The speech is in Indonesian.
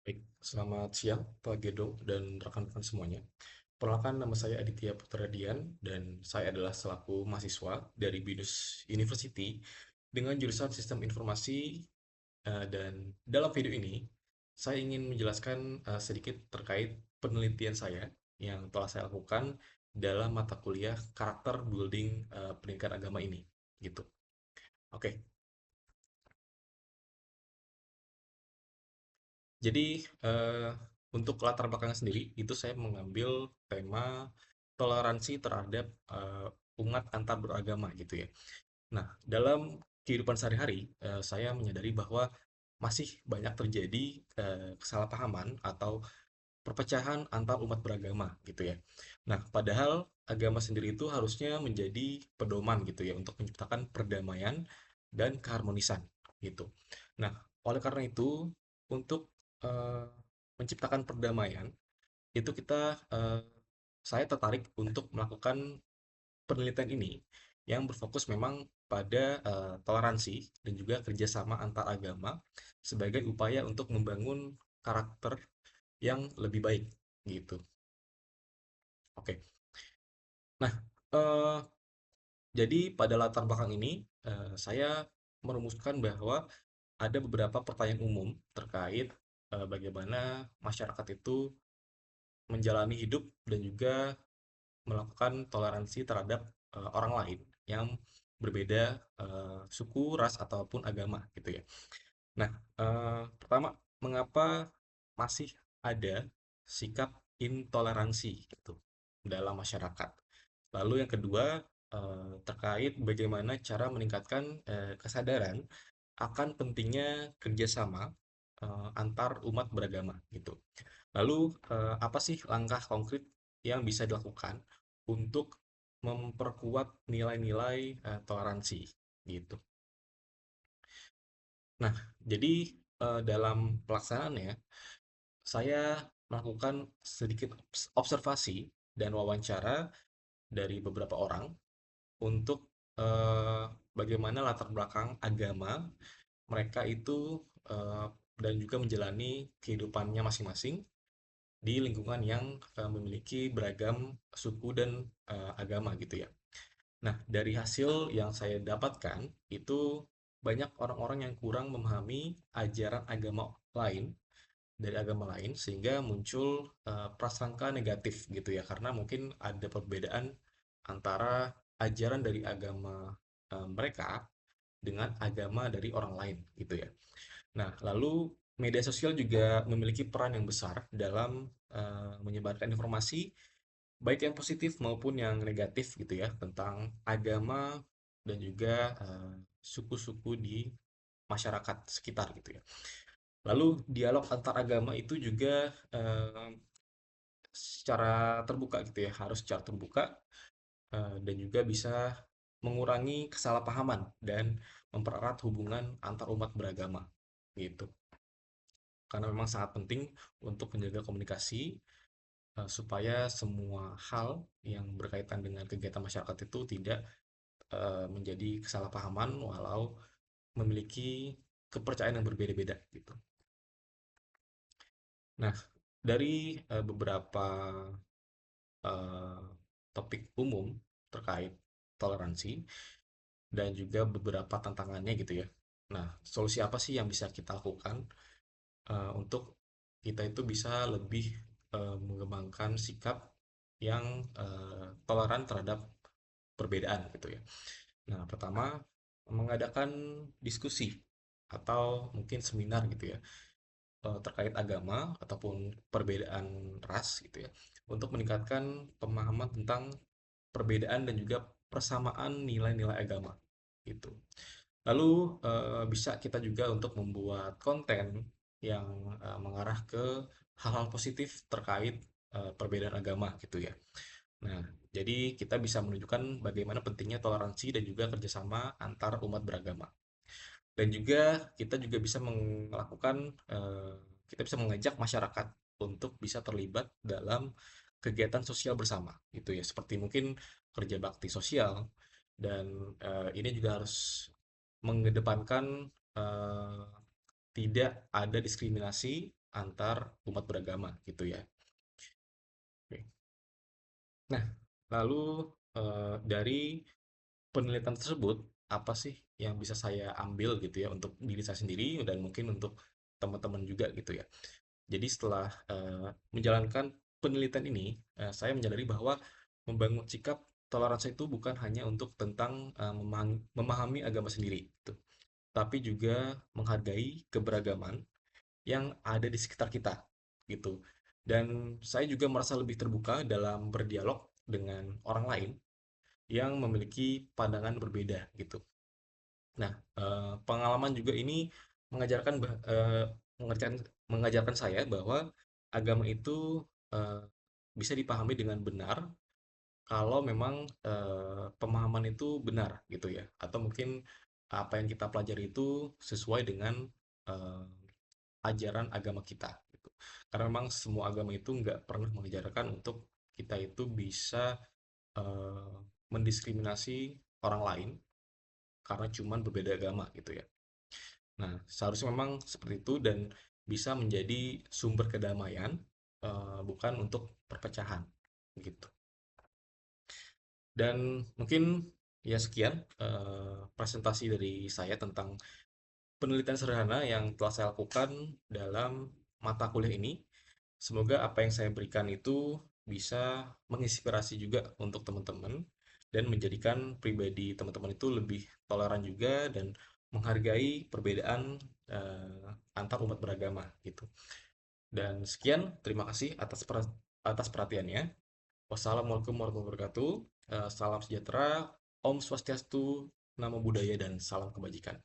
Baik, selamat siang Pak Gedo dan rekan-rekan semuanya. Perkenalkan nama saya Aditya Putra Dian dan saya adalah selaku mahasiswa dari BINUS University dengan jurusan Sistem Informasi dan dalam video ini saya ingin menjelaskan sedikit terkait penelitian saya yang telah saya lakukan dalam mata kuliah karakter building pendidikan agama ini gitu. Oke, jadi untuk latar belakang sendiri itu saya mengambil tema toleransi terhadap umat antar beragama gitu ya. Nah, dalam kehidupan sehari-hari saya menyadari bahwa masih banyak terjadi kesalahpahaman atau perpecahan antar umat beragama gitu ya. Nah, padahal agama sendiri itu harusnya menjadi pedoman gitu ya untuk menciptakan perdamaian dan keharmonisan gitu. Nah, oleh karena itu untuk eh, menciptakan perdamaian itu saya tertarik untuk melakukan penelitian ini yang berfokus memang pada toleransi dan juga kerjasama antar agama sebagai upaya untuk membangun karakter yang lebih baik gitu. Oke. Nah, eh, jadi pada latar belakang ini saya merumuskan bahwa ada beberapa pertanyaan umum terkait bagaimana masyarakat itu menjalani hidup dan juga melakukan toleransi terhadap orang lain yang berbeda suku, ras ataupun agama gitu ya. Nah, pertama, mengapa masih ada sikap intoleransi gitu dalam masyarakat? Lalu yang kedua, terkait bagaimana cara meningkatkan kesadaran akan pentingnya kerjasama antar umat beragama gitu. Lalu, apa sih langkah konkret yang bisa dilakukan untuk memperkuat nilai-nilai toleransi gitu. Nah, jadi dalam pelaksanaannya, saya melakukan sedikit observasi dan wawancara dari beberapa orang untuk eh, bagaimana latar belakang agama mereka itu eh, dan juga menjalani kehidupannya masing-masing di lingkungan yang memiliki beragam suku dan agama gitu ya. Nah, dari hasil yang saya dapatkan itu banyak orang-orang yang kurang memahami ajaran agama lain dari agama lain sehingga muncul prasangka negatif gitu ya karena mungkin ada perbedaan antara ajaran dari agama mereka dengan agama dari orang lain gitu ya. Nah, lalu media sosial juga memiliki peran yang besar dalam menyebarkan informasi baik yang positif maupun yang negatif gitu ya tentang agama dan juga suku-suku di masyarakat sekitar gitu ya. Lalu dialog antar agama itu juga secara terbuka gitu ya, harus secara terbuka dan juga bisa mengurangi kesalahpahaman dan mempererat hubungan antar umat beragama gitu. Karena memang sangat penting untuk menjaga komunikasi supaya semua hal yang berkaitan dengan kegiatan masyarakat itu tidak menjadi kesalahpahaman walau memiliki kepercayaan yang berbeda-beda gitu. Nah, dari beberapa eh, topik umum terkait toleransi dan juga beberapa tantangannya gitu ya. Nah, solusi apa sih yang bisa kita lakukan untuk kita itu bisa lebih mengembangkan sikap yang toleran terhadap perbedaan gitu ya. Nah, pertama mengadakan diskusi atau mungkin seminar gitu ya terkait agama ataupun perbedaan ras gitu ya untuk meningkatkan pemahaman tentang perbedaan dan juga persamaan nilai-nilai agama gitu. Lalu bisa kita juga untuk membuat konten yang mengarah ke hal-hal positif terkait perbedaan agama gitu ya. Nah, jadi kita bisa menunjukkan bagaimana pentingnya toleransi dan juga kerjasama antar umat beragama. Dan juga kita juga bisa melakukan, kita bisa mengajak masyarakat untuk bisa terlibat dalam kegiatan sosial bersama, gitu ya. Seperti mungkin kerja bakti sosial dan ini juga harus mengedepankan tidak ada diskriminasi antar umat beragama gitu ya. Oke. Nah, lalu dari penelitian tersebut apa sih yang bisa saya ambil gitu ya untuk diri saya sendiri dan mungkin untuk teman-teman juga gitu ya. Jadi setelah menjalankan penelitian ini, saya menyadari bahwa membangun sikap toleransi itu bukan hanya untuk tentang memahami agama sendiri, gitu, tapi juga menghargai keberagaman yang ada di sekitar kita, gitu. Dan saya juga merasa lebih terbuka dalam berdialog dengan orang lain yang memiliki pandangan berbeda, gitu. Nah, pengalaman juga ini mengajarkan mengajarkan mengajarkan saya bahwa agama itu bisa dipahami dengan benar kalau memang pemahaman itu benar gitu ya, atau mungkin apa yang kita pelajari itu sesuai dengan eh, ajaran agama kita gitu. Karena memang semua agama itu nggak pernah mengajarkan untuk kita itu bisa eh, mendiskriminasi orang lain karena cuman berbeda agama gitu ya. Nah, seharusnya memang seperti itu dan bisa menjadi sumber kedamaian, bukan untuk perpecahan, gitu. Dan mungkin ya sekian presentasi dari saya tentang penelitian sederhana yang telah saya lakukan dalam mata kuliah ini. Semoga apa yang saya berikan itu bisa menginspirasi juga untuk teman-teman dan menjadikan pribadi teman-teman itu lebih toleran juga dan menghargai perbedaan antar umat beragama gitu. Dan sekian, terima kasih atas perhatiannya. Wassalamualaikum warahmatullahi wabarakatuh. Salam sejahtera, Om Swastiastu, Namo Buddhaya, dan salam kebajikan.